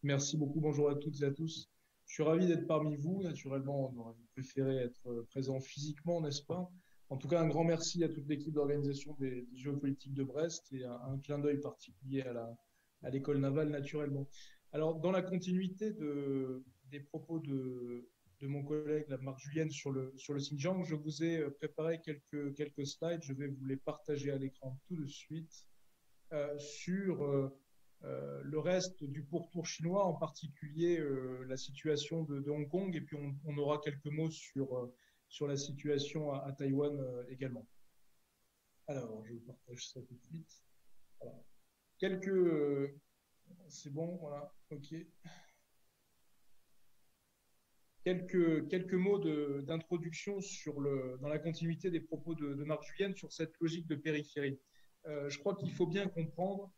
Merci beaucoup. Bonjour à toutes et à tous. Je suis ravi d'être parmi vous. Naturellement, on aurait préféré être présent physiquement, n'est-ce pas? En tout cas, un grand merci à toute l'équipe d'organisation des Jeux politiques de Brest et un clin d'œil particulier à l'école navale, naturellement. Alors, dans la continuité des propos de mon collègue, la Marc Julienne, sur le Xinjiang, je vous ai préparé quelques slides. Je vais vous les partager à l'écran tout de suite sur le reste du pourtour chinois, en particulier la situation de Hong Kong, et puis on aura quelques mots sur la situation à Taïwan également. Alors, je partage ça tout de suite. Voilà. C'est bon, voilà, ok. Quelques mots d'introduction dans la continuité des propos de Marc Julienne sur cette logique de périphérie. Je crois qu'il faut bien comprendre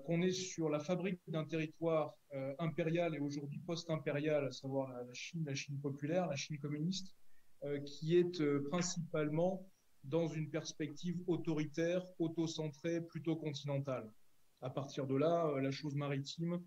qu'on est sur la fabrique d'un territoire impérial et aujourd'hui post-impérial, à savoir la Chine populaire, la Chine communiste, qui est principalement dans une perspective autoritaire, autocentrée, plutôt continentale. À partir de là, la chose maritime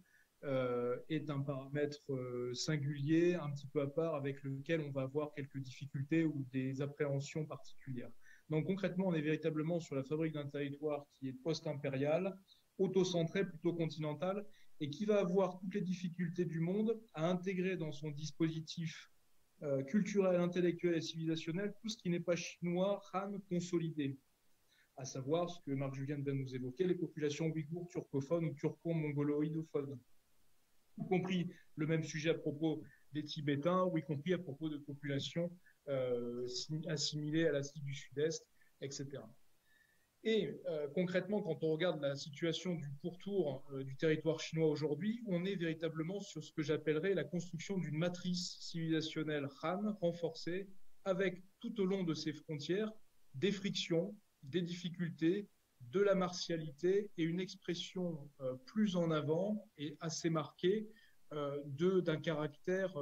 est un paramètre singulier, un petit peu à part, avec lequel on va avoir quelques difficultés ou des appréhensions particulières. Donc concrètement, on est véritablement sur la fabrique d'un territoire qui est post-impérial, auto-centré, plutôt continental, et qui va avoir toutes les difficultés du monde à intégrer dans son dispositif culturel, intellectuel et civilisationnel tout ce qui n'est pas chinois, Han, consolidé, à savoir ce que Marc Julien vient de nous évoquer, les populations ouïghours, turcophones ou turco-mongoloïdophones, y compris le même sujet à propos des Tibétains, ou y compris à propos de populations assimilées à l'Asie du Sud-Est, etc. Et concrètement, quand on regarde la situation du pourtour du territoire chinois aujourd'hui, on est véritablement sur ce que j'appellerais la construction d'une matrice civilisationnelle Han renforcée, avec tout au long de ses frontières des frictions, des difficultés, de la martialité et une expression plus en avant et assez marquée d'un caractère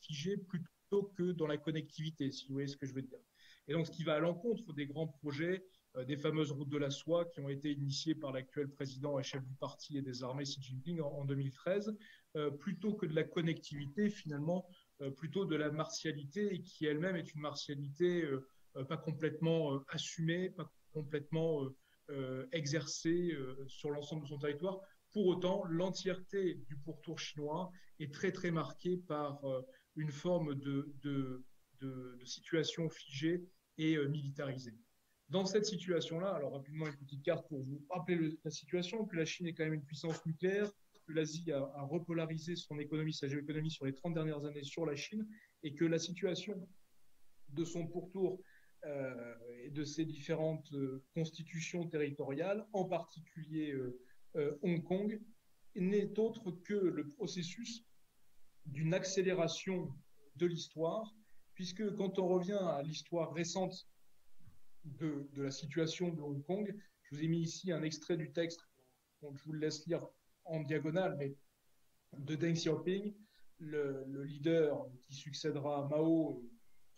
figé plutôt que dans la connectivité, si vous voyez ce que je veux dire. Et donc, ce qui va à l'encontre des grands projets, des fameuses routes de la soie qui ont été initiées par l'actuel président et chef du parti et des armées Xi Jinping en 2013, plutôt que de la connectivité, finalement, plutôt de la martialité, et qui elle-même est une martialité pas complètement assumée, pas complètement exercée sur l'ensemble de son territoire. Pour autant, l'entièreté du pourtour chinois est très très marquée par une forme de situation figée et militarisée. Dans cette situation-là, alors rapidement une petite carte pour vous rappeler la situation, que la Chine est quand même une puissance nucléaire, que l'Asie a repolarisé son économie, sa géoéconomie sur les 30 dernières années sur la Chine, et que la situation de son pourtour et de ses différentes constitutions territoriales, en particulier Hong Kong, n'est autre que le processus d'une accélération de l'histoire, puisque quand on revient à l'histoire récente de la situation de Hong Kong, je vous ai mis ici un extrait du texte, donc je vous le laisse lire en diagonale, mais de Deng Xiaoping, le leader qui succédera à Mao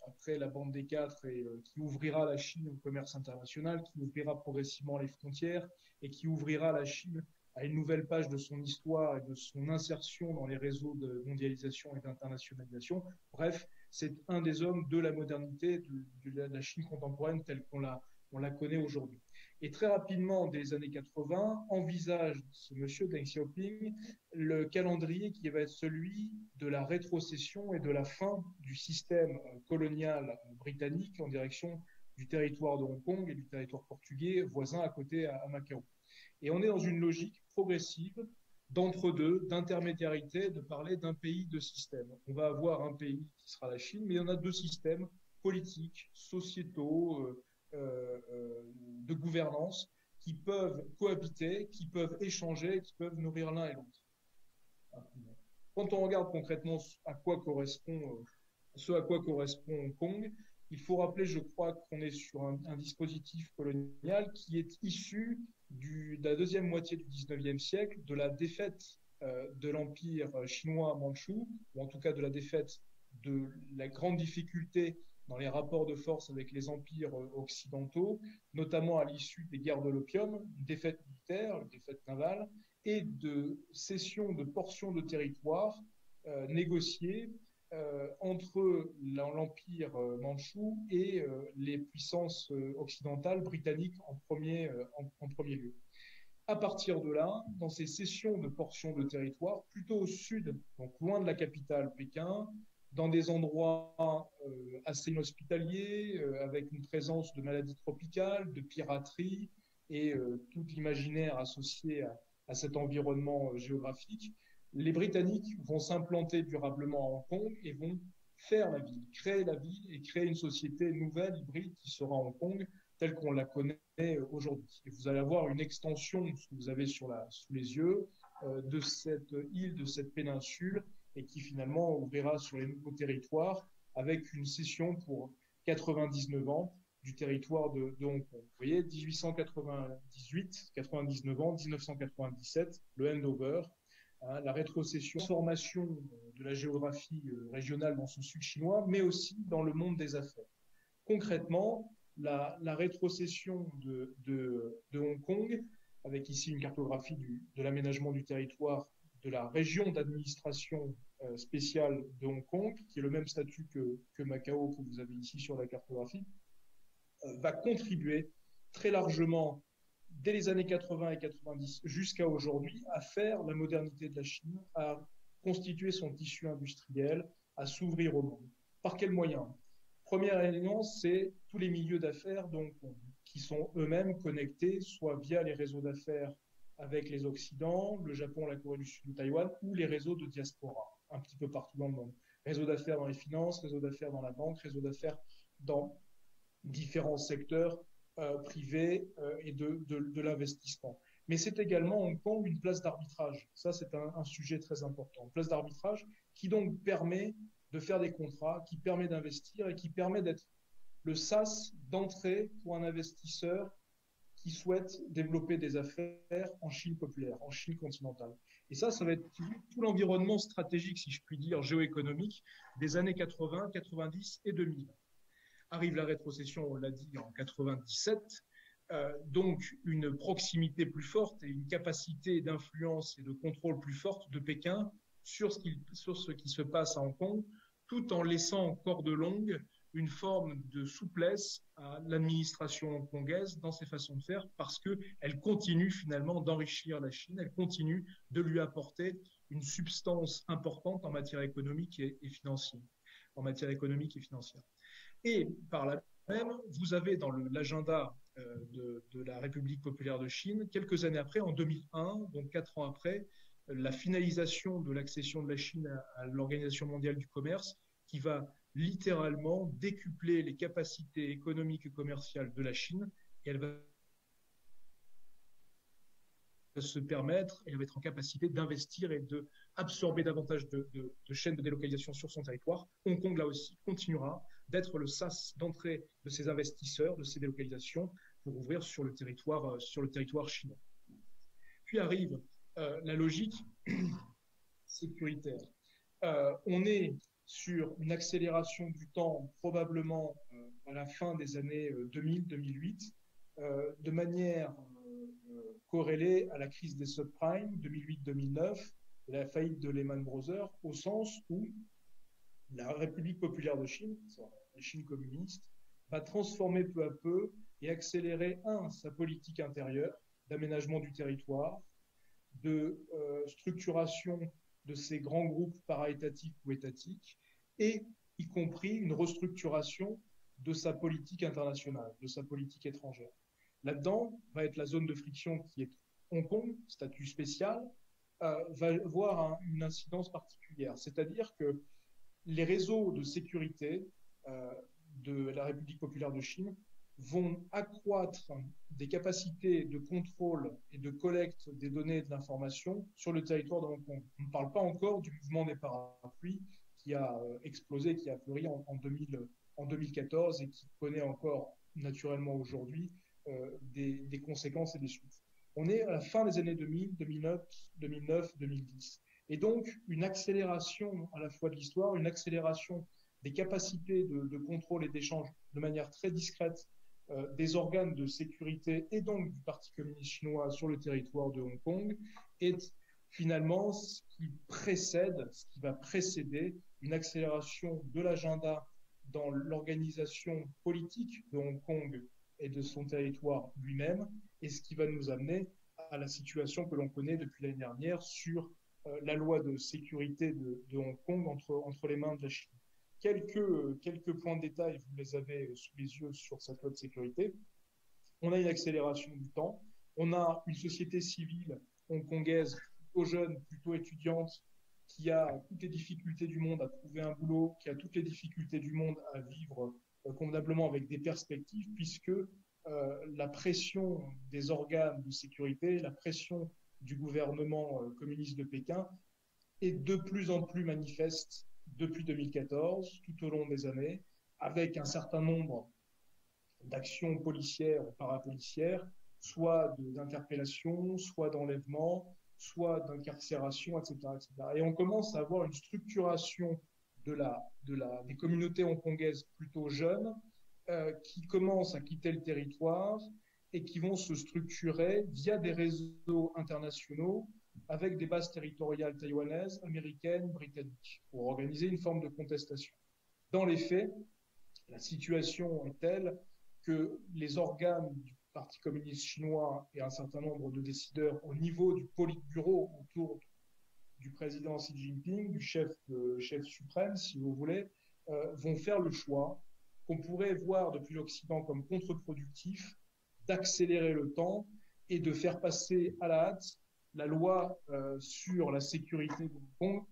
après la bande des quatre et qui ouvrira la Chine au commerce international, qui ouvrira progressivement les frontières et qui ouvrira la Chine à une nouvelle page de son histoire et de son insertion dans les réseaux de mondialisation et d'internationalisation. Bref, c'est un des hommes de la modernité, de la Chine contemporaine telle on la connaît aujourd'hui. Et très rapidement, dès les années 80, envisage ce monsieur Deng Xiaoping le calendrier qui va être celui de la rétrocession et de la fin du système colonial britannique en direction du territoire de Hong Kong et du territoire portugais voisin à côté à Macao. Et on est dans une logique progressive d'entre-deux, d'intermédiarité, de parler d'un pays, de système. On va avoir un pays qui sera la Chine, mais il y en a deux systèmes politiques, sociétaux, de gouvernance qui peuvent cohabiter, qui peuvent échanger, qui peuvent nourrir l'un et l'autre. Quand on regarde concrètement ce à quoi correspond Hong Kong, il faut rappeler, je crois, qu'on est sur un dispositif colonial qui est issu de la deuxième moitié du 19e siècle, de la défaite de l'empire chinois mandchou, ou en tout cas de la défaite de la grande difficulté dans les rapports de force avec les empires occidentaux, notamment à l'issue des guerres de l'opium, une défaite militaire, une défaite navale, et de cession de portions de territoire négociées entre l'Empire mandchou et les puissances occidentales britanniques en premier lieu. À partir de là, dans ces cessions de portions de territoire, plutôt au sud, donc loin de la capitale Pékin, dans des endroits assez inhospitaliers, avec une présence de maladies tropicales, de piraterie et tout l'imaginaire associé à cet environnement géographique, les Britanniques vont s'implanter durablement à Hong Kong et vont faire la ville et créer une société nouvelle, hybride, qui sera Hong Kong, telle qu'on la connaît aujourd'hui. Et vous allez avoir une extension, ce que vous avez sous les yeux, de cette île, de cette péninsule, et qui finalement ouvrira sur les nouveaux territoires avec une cession pour 99 ans du territoire de Hong Kong. Vous voyez, 1898, 99 ans, 1997, le handover, la rétrocession, la transformation de la géographie régionale dans son sud chinois, mais aussi dans le monde des affaires. Concrètement, la rétrocession de Hong Kong, avec ici une cartographie de l'aménagement du territoire de la région d'administration spéciale de Hong Kong, qui est le même statut que Macao que vous avez ici sur la cartographie, va contribuer très largement dès les années 80 et 90 jusqu'à aujourd'hui à faire la modernité de la Chine, à constituer son tissu industriel, à s'ouvrir au monde. Par quels moyens? Premier élément, c'est tous les milieux d'affaires donc, qui sont eux-mêmes connectés, soit via les réseaux d'affaires avec les Occidents, le Japon, la Corée du Sud, Taïwan, ou les réseaux de diaspora, un petit peu partout dans le monde. Réseau d'affaires dans les finances, réseau d'affaires dans la banque, réseau d'affaires dans différents secteurs privés et de l'investissement. Mais c'est également Hong Kong une place d'arbitrage. Ça, c'est un sujet très important. Une place d'arbitrage qui donc permet de faire des contrats, qui permet d'investir et qui permet d'être le sas d'entrée pour un investisseur qui souhaite développer des affaires en Chine populaire, en Chine continentale. Et ça va être tout l'environnement stratégique, si je puis dire, géoéconomique des années 80, 90 et 2000. Arrive la rétrocession, on l'a dit, en 97, donc une proximité plus forte et une capacité d'influence et de contrôle plus forte de Pékin sur ce qui se passe à Hong Kong, tout en laissant en corde longue une forme de souplesse à l'administration hongkongaise dans ses façons de faire, parce qu'elle continue finalement d'enrichir la Chine, elle continue de lui apporter une substance importante en matière économique et financière. Et par là même, vous avez dans l'agenda de la République populaire de Chine, quelques années après, en 2001, donc 4 ans après, la finalisation de l'accession de la Chine à l'Organisation mondiale du commerce, qui va littéralement décupler les capacités économiques et commerciales de la Chine, et elle va se permettre, elle va être en capacité d'investir et d'absorber davantage de chaînes de délocalisation sur son territoire. Hong Kong, là aussi, continuera d'être le sas d'entrée de ces investisseurs, de ces délocalisations, pour ouvrir sur le territoire chinois. Puis arrive la logique sécuritaire. On est sur une accélération du temps probablement à la fin des années 2000-2008, de manière corrélée à la crise des subprimes 2008-2009, la faillite de Lehman Brothers, au sens où la République populaire de Chine, la Chine communiste, va transformer peu à peu et accélérer, sa politique intérieure d'aménagement du territoire, de structuration de ces grands groupes para-étatiques ou étatiques, et y compris une restructuration de sa politique internationale, de sa politique étrangère. Là-dedans va être la zone de friction qui est Hong Kong, statut spécial, va avoir une incidence particulière. C'est-à-dire que les réseaux de sécurité de la République populaire de Chine vont accroître des capacités de contrôle et de collecte des données et de l'information sur le territoire de Hong Kong. On ne parle pas encore du mouvement des parapluies qui a explosé, qui a fleuri en 2014 et qui connaît encore naturellement aujourd'hui des conséquences et des suites. On est à la fin des années 2000, 2009, 2010. Et donc, une accélération à la fois de l'histoire, une accélération des capacités de contrôle et d'échange de manière très discrète des organes de sécurité et donc du Parti communiste chinois sur le territoire de Hong Kong est finalement ce qui va précéder une accélération de l'agenda dans l'organisation politique de Hong Kong et de son territoire lui-même, et ce qui va nous amener à la situation que l'on connaît depuis l'année dernière sur la loi de sécurité de Hong Kong entre les mains de la Chine. Quelques points de détail, vous les avez sous les yeux sur cette loi de sécurité. On a une accélération du temps, on a une société civile hongkongaise plutôt jeune, plutôt étudiante, qui a toutes les difficultés du monde à trouver un boulot, qui a toutes les difficultés du monde à vivre convenablement avec des perspectives, puisque la pression des organes de sécurité, la pression du gouvernement communiste de Pékin est de plus en plus manifeste depuis 2014, tout au long des années, avec un certain nombre d'actions policières ou parapolicières, soit d'interpellation, soit d'enlèvement, soit d'incarcération, etc., etc. Et on commence à avoir une structuration des communautés hongkongaises plutôt jeunes qui commencent à quitter le territoire et qui vont se structurer via des réseaux internationaux avec des bases territoriales taïwanaises, américaines, britanniques, pour organiser une forme de contestation. Dans les faits, la situation est telle que les organes du Parti communiste chinois et un certain nombre de décideurs au niveau du Politburo autour du président Xi Jinping, du chef suprême, si vous voulez, vont faire le choix qu'on pourrait voir depuis l'Occident comme contre-productif d'accélérer le temps et de faire passer à la hâte la loi sur la sécurité de Hong Kong.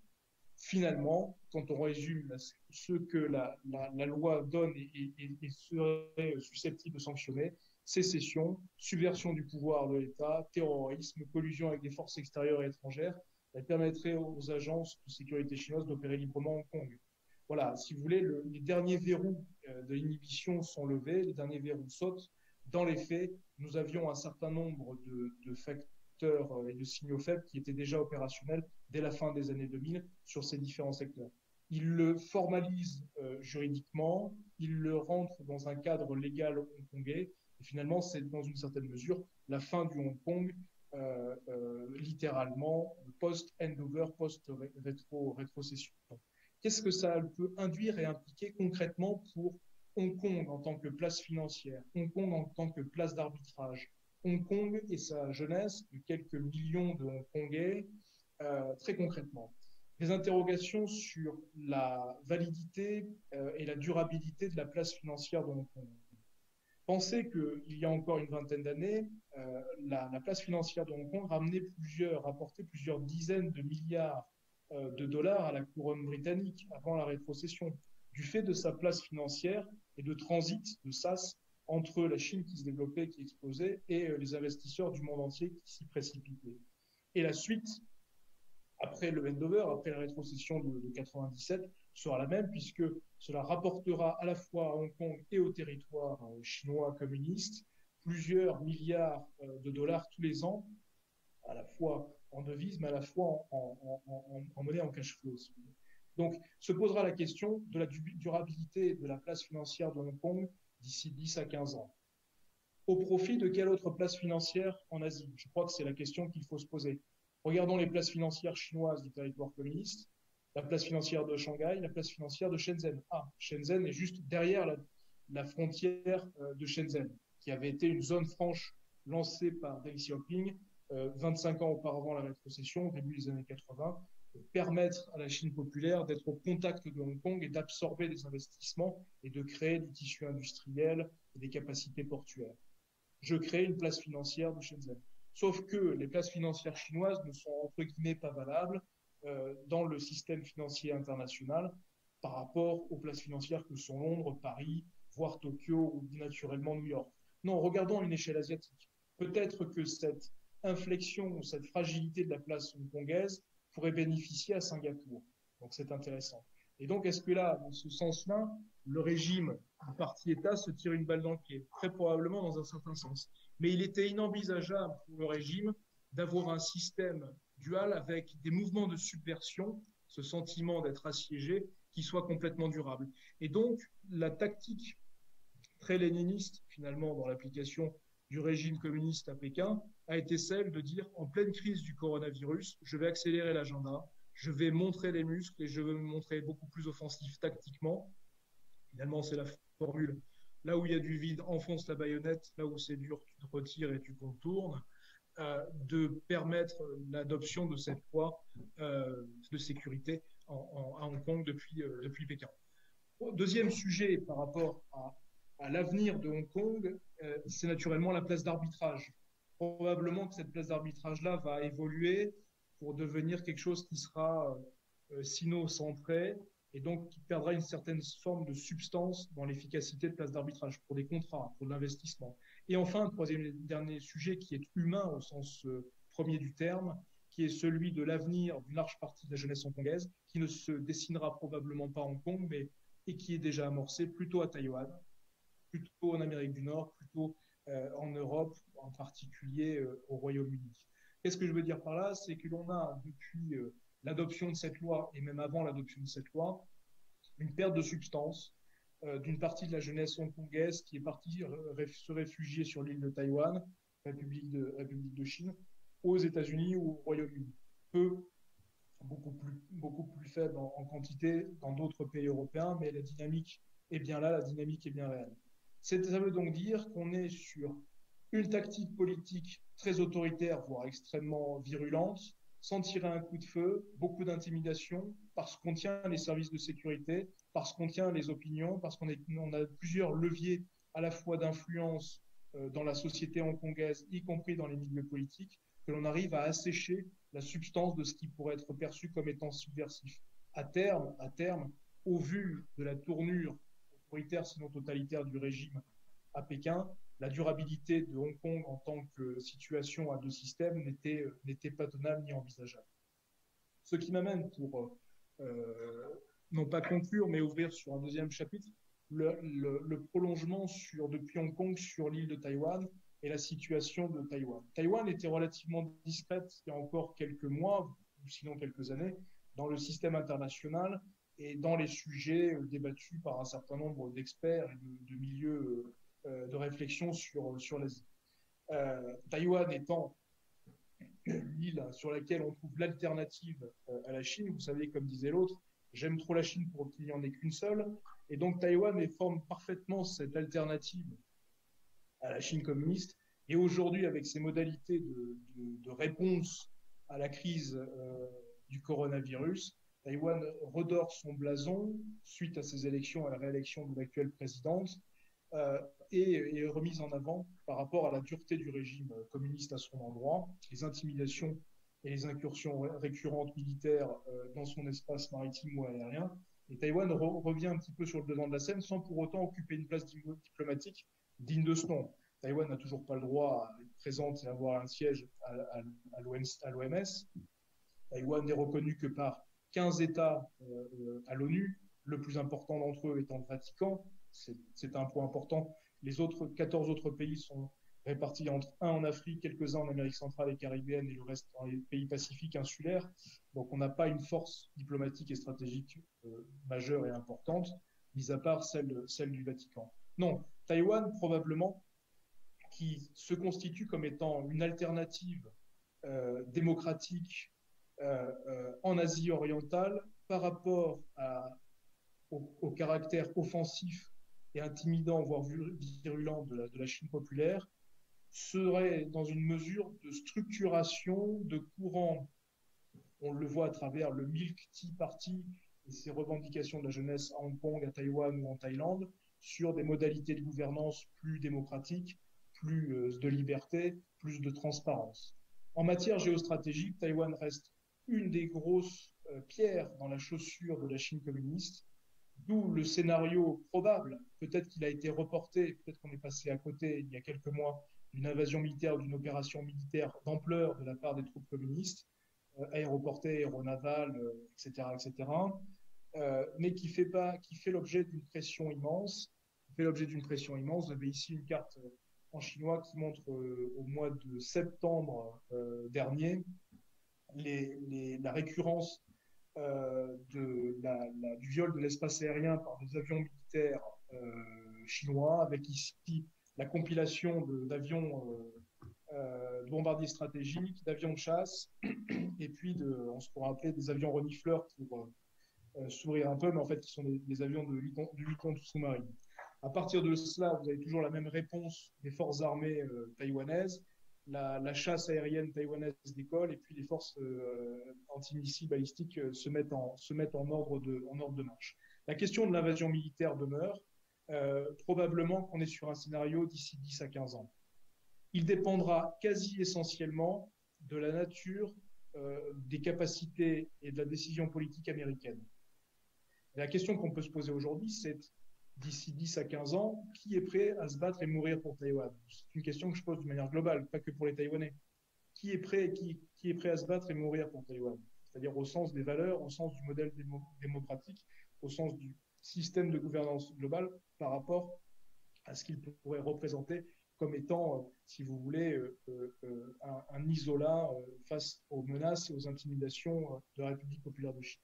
Finalement, quand on résume ce que la loi donne et serait susceptible de sanctionner, sécession, subversion du pouvoir de l'État, terrorisme, collusion avec des forces extérieures et étrangères, elle permettrait aux agences de sécurité chinoises d'opérer librement à Hong Kong. Voilà, si vous voulez, les derniers verrous de l'inhibition sont levés, les derniers verrous sautent. Dans les faits, nous avions un certain nombre de facteurs et de signaux faibles qui étaient déjà opérationnels dès la fin des années 2000 sur ces différents secteurs. Il le formalise juridiquement, il le rentre dans un cadre légal hongkongais, et finalement, c'est dans une certaine mesure la fin du Hong Kong, littéralement, post-handover, post-rétrocession. Qu'est-ce que ça peut induire et impliquer concrètement pour Hong Kong en tant que place financière, Hong Kong en tant que place d'arbitrage, Hong Kong et sa jeunesse de quelques millions de Hongkongais, très concrètement. Des interrogations sur la validité et la durabilité de la place financière de Hong Kong. Pensez qu'il y a encore une vingtaine d'années, la place financière de Hong Kong rapportait plusieurs dizaines de milliards de dollars à la couronne britannique avant la rétrocession, du fait de sa place financière et de transit de sas entre la Chine qui se développait, qui explosait, et les investisseurs du monde entier qui s'y précipitaient. Et la suite, après le handover, après la rétrocession de 97, sera la même, puisque cela rapportera à la fois à Hong Kong et au territoire chinois communiste plusieurs milliards de dollars tous les ans, à la fois en devises, mais à la fois en monnaie, en cash flow. Donc, se posera la question de la durabilité de la place financière de Hong Kong d'ici 10 à 15 ans. Au profit de quelle autre place financière en Asie? Je crois que c'est la question qu'il faut se poser. Regardons les places financières chinoises du territoire communiste, la place financière de Shanghai, la place financière de Shenzhen. Shenzhen est juste derrière la frontière de Shenzhen, qui avait été une zone franche lancée par Deng Xiaoping 25 ans auparavant la rétrocession, au début des années 80, permettre à la Chine populaire d'être au contact de Hong Kong et d'absorber des investissements et de créer du tissu industriel et des capacités portuaires. Je crée une place financière de Shenzhen. Sauf que les places financières chinoises ne sont entre guillemets pas valables dans le système financier international par rapport aux places financières que sont Londres, Paris, voire Tokyo ou naturellement New York. Non, regardons à une échelle asiatique. Peut-être que cette inflexion, cette fragilité de la place hongkongaise pourrait bénéficier à Singapour. Donc c'est intéressant. Et donc est-ce que là, dans ce sens-là, le régime du parti-État se tire une balle dans le pied? Très probablement dans un certain sens. Mais il était inenvisageable pour le régime d'avoir un système dual avec des mouvements de subversion, ce sentiment d'être assiégé, qui soit complètement durable. Et donc la tactique très léniniste finalement dans l'application du régime communiste à Pékin, a été celle de dire en pleine crise du coronavirus, je vais accélérer l'agenda, je vais montrer les muscles et je vais me montrer beaucoup plus offensif tactiquement. Finalement, c'est la formule. Là où il y a du vide, enfonce la baïonnette. Là où c'est dur, tu te retires et tu contournes. De permettre l'adoption de cette loi de sécurité à Hong Kong depuis Pékin. Deuxième sujet par rapport à l'avenir de Hong Kong, c'est naturellement la place d'arbitrage. Probablement que cette place d'arbitrage-là va évoluer pour devenir quelque chose qui sera sino-centré et donc qui perdra une certaine forme de substance dans l'efficacité de place d'arbitrage pour des contrats, pour de l'investissement. Et enfin, un troisième et dernier sujet qui est humain au sens premier du terme, qui est celui de l'avenir d'une large partie de la jeunesse hongkongaise, qui ne se dessinera probablement pas à Hong Kong, mais et qui est déjà amorcé plutôt à Taïwan, plutôt en Amérique du Nord, plutôt en Europe, en particulier au Royaume-Uni. Qu'est-ce que je veux dire par là? C'est que l'on a, depuis l'adoption de cette loi, et même avant l'adoption de cette loi, une perte de substance d'une partie de la jeunesse hongkongaise qui est partie se réfugier sur l'île de Taïwan, République de Chine, aux États-Unis ou au Royaume-Uni. Peu, beaucoup plus faible en quantité dans d'autres pays européens, mais la dynamique est bien là, la dynamique est bien réelle. Ça veut donc dire qu'on est sur une tactique politique très autoritaire, voire extrêmement virulente, sans tirer un coup de feu, beaucoup d'intimidation, parce qu'on tient les services de sécurité, parce qu'on tient les opinions, parce qu'on a plusieurs leviers à la fois d'influence dans la société hongkongaise, y compris dans les milieux politiques, que l'on arrive à assécher la substance de ce qui pourrait être perçu comme étant subversif. À terme, au vu de la tournure autoritaire, sinon totalitaire du régime à Pékin, la durabilité de Hong Kong en tant que situation à deux systèmes n'était pas tenable ni envisageable. Ce qui m'amène pour, non pas conclure, mais ouvrir sur un deuxième chapitre, le prolongement depuis Hong Kong sur l'île de Taïwan et la situation de Taïwan. Taïwan était relativement discrète il y a encore quelques mois, ou sinon quelques années, dans le système international et dans les sujets débattus par un certain nombre d'experts et de milieux de réflexion sur l'Asie. Taïwan étant l'île sur laquelle on trouve l'alternative à la Chine, vous savez, comme disait l'autre, j'aime trop la Chine pour qu'il n'y en ait qu'une seule, et donc Taïwan forme parfaitement cette alternative à la Chine communiste, et aujourd'hui, avec ses modalités de réponse à la crise du coronavirus, Taïwan redore son blason suite à ses élections, à la réélection de l'actuelle présidente, et est remise en avant par rapport à la dureté du régime communiste à son endroit, les intimidations et les incursions récurrentes militaires dans son espace maritime ou aérien. Et Taïwan revient un petit peu sur le devant de la scène sans pour autant occuper une place diplomatique digne de ce nom. Taïwan n'a toujours pas le droit à être présente et à avoir un siège à l'OMS. Taïwan n'est reconnu que par 15 États à l'ONU, le plus important d'entre eux étant le Vatican. C'est un point important. Les autres 14 autres pays sont répartis entre un en Afrique, quelques-uns en Amérique centrale et caribéenne et le reste dans les pays pacifiques insulaires. Donc on n'a pas une force diplomatique et stratégique majeure et importante, mis à part celle du Vatican. Non, Taïwan probablement qui se constitue comme étant une alternative démocratique en Asie orientale par rapport au caractère offensif et intimidant, voire virulent de la Chine populaire, serait dans une mesure de structuration de courants. On le voit à travers le Milk Tea Party et ses revendications de la jeunesse à Hong Kong, à Taïwan ou en Thaïlande, sur des modalités de gouvernance plus démocratiques, plus de liberté, plus de transparence. En matière géostratégique, Taïwan reste une des grosses pierres dans la chaussure de la Chine communiste, d'où le scénario probable, peut-être qu'il a été reporté, peut-être qu'on est passé à côté il y a quelques mois, d'une invasion militaire, d'une opération militaire d'ampleur de la part des troupes communistes, aéroportées, aéronavales, etc., etc., mais qui fait l'objet d'une pression immense. Vous avez ici une carte en chinois qui montre au mois de septembre dernier la récurrence du viol de l'espace aérien par des avions militaires chinois, avec ici la compilation d'avions de bombardiers stratégiques, d'avions de chasse, et puis on se pourrait appeler des avions renifleurs pour sourire un peu, mais en fait, qui sont des avions de lutte contre-sous-marine. À partir de cela, vous avez toujours la même réponse des forces armées taïwanaises. La chasse aérienne taïwanaise décolle et puis les forces antimissiles balistiques se mettent en ordre de marche. La question de l'invasion militaire demeure. Probablement qu'on est sur un scénario d'ici 10 à 15 ans. Il dépendra quasi essentiellement de la nature des capacités et de la décision politique américaine. Et la question qu'on peut se poser aujourd'hui, c'est d'ici 10 à 15 ans, qui est prêt à se battre et mourir pour Taïwan? C'est une question que je pose de manière globale, pas que pour les Taïwanais. Qui est prêt à se battre et mourir pour Taïwan? C'est-à-dire au sens des valeurs, au sens du modèle démocratique, au sens du système de gouvernance globale par rapport à ce qu'il pourrait représenter comme étant, si vous voulez, un isolat face aux menaces et aux intimidations de la République populaire de Chine.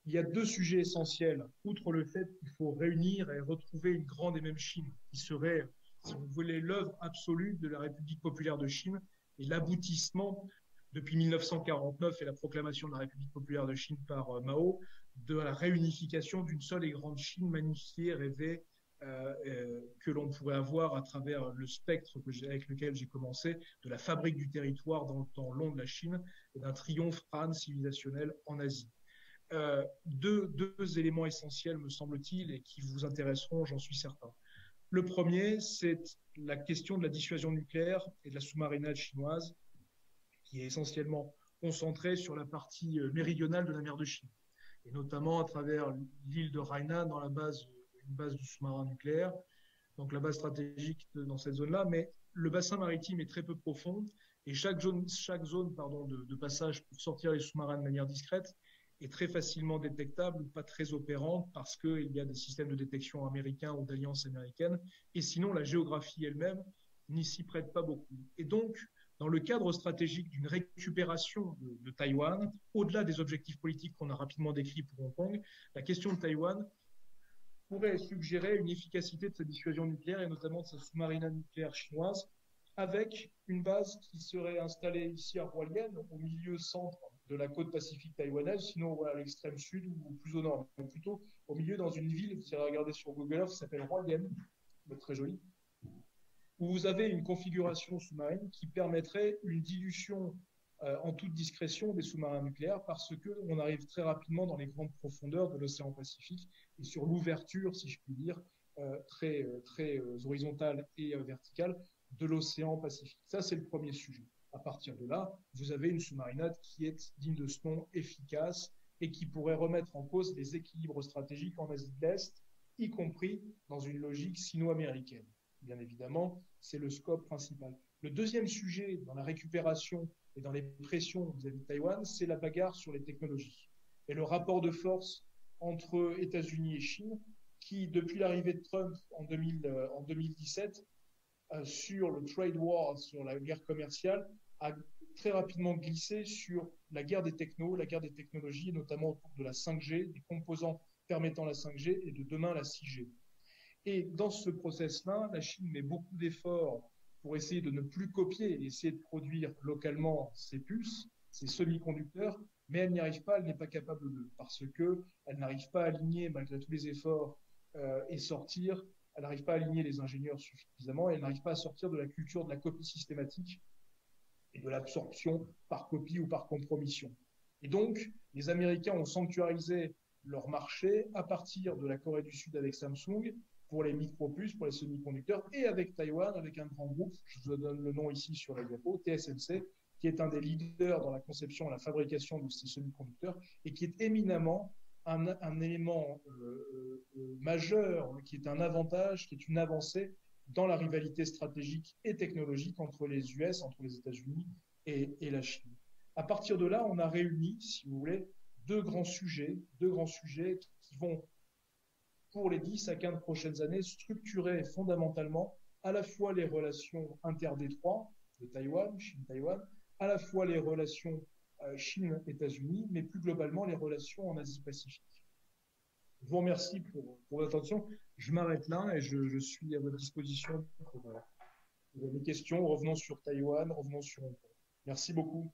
Il y a deux sujets essentiels, outre le fait qu'il faut réunir et retrouver une grande et même Chine, qui serait, si vous voulez, l'œuvre absolue de la République populaire de Chine et l'aboutissement, depuis 1949 et la proclamation de la République populaire de Chine par Mao, de la réunification d'une seule et grande Chine magnifiée, rêvée, que l'on pourrait avoir à travers le spectre avec lequel j'ai commencé, de la fabrique du territoire dans le temps long de la Chine et d'un triomphe Han civilisationnel en Asie. Deux éléments essentiels, me semble-t-il, et qui vous intéresseront, j'en suis certain. Le premier, c'est la question de la dissuasion nucléaire et de la sous-marinade chinoise, qui est essentiellement concentrée sur la partie méridionale de la mer de Chine, et notamment à travers l'île de Hainan, dans une base du sous-marin nucléaire, donc la base stratégique dans cette zone-là, mais le bassin maritime est très peu profond, et chaque zone de passage pour sortir les sous-marins de manière discrète est très facilement détectable ou pas très opérante parce qu'il y a des systèmes de détection américains ou d'alliances américaines. Et sinon, la géographie elle-même n'y s'y prête pas beaucoup. Et donc, dans le cadre stratégique d'une récupération de Taïwan, au-delà des objectifs politiques qu'on a rapidement décrits pour Hong Kong, la question de Taïwan pourrait suggérer une efficacité de sa dissuasion nucléaire et notamment de sa sous-marinade nucléaire chinoise avec une base qui serait installée ici à Hualien, au milieu centre de la côte pacifique taïwanaise, sinon à l'extrême sud ou plus au nord, mais plutôt au milieu dans une ville, vous irez regarder sur Google Earth, qui s'appelle Hualien, très joli, où vous avez une configuration sous-marine qui permettrait une dilution en toute discrétion des sous-marins nucléaires parce qu'on arrive très rapidement dans les grandes profondeurs de l'océan Pacifique et sur l'ouverture, si je puis dire, très horizontale et verticale de l'océan Pacifique. Ça, c'est le premier sujet. À partir de là, vous avez une sous-marinade qui est digne de ce nom, efficace et qui pourrait remettre en cause les équilibres stratégiques en Asie de l'Est, y compris dans une logique sino-américaine. Bien évidemment, c'est le scope principal. Le deuxième sujet dans la récupération et dans les pressions vis-à-vis de Taïwan, c'est la bagarre sur les technologies et le rapport de force entre États-Unis et Chine qui, depuis l'arrivée de Trump en 2017, sur le trade war, sur la guerre commerciale, a très rapidement glissé sur la guerre des technos, la guerre des technologies, notamment autour de la 5G, des composants permettant la 5G et de demain la 6G. Et dans ce process-là, la Chine met beaucoup d'efforts pour essayer de ne plus copier et essayer de produire localement ses puces, ses semi-conducteurs, mais elle n'y arrive pas, elle n'est pas capable de, parce qu'elle n'arrive pas à aligner, malgré tous les efforts, et sortir. Elle n'arrive pas à aligner les ingénieurs suffisamment et elle n'arrive pas à sortir de la culture de la copie systématique et de l'absorption par copie ou par compromission. Et donc, les Américains ont sanctuarisé leur marché à partir de la Corée du Sud avec Samsung pour les micropuces, pour les semi-conducteurs, et avec Taïwan, avec un grand groupe, je vous donne le nom ici sur la diapo, TSMC, qui est un des leaders dans la conception et la fabrication de ces semi-conducteurs et qui est éminemment un élément majeur, qui est un avantage, qui est une avancée dans la rivalité stratégique et technologique entre les US, entre les États-Unis et la Chine. À partir de là, on a réuni, si vous voulez, deux grands sujets qui vont, pour les 10 à 15 prochaines années, structurer fondamentalement à la fois les relations interdétroits de Taïwan, Chine-Taïwan, à la fois les relations Chine-États-Unis, mais plus globalement les relations en Asie-Pacifique. Je vous remercie pour votre attention. Je m'arrête là et je suis à votre disposition pour les questions. Revenons sur Taïwan, revenons sur Hong Kong. Merci beaucoup.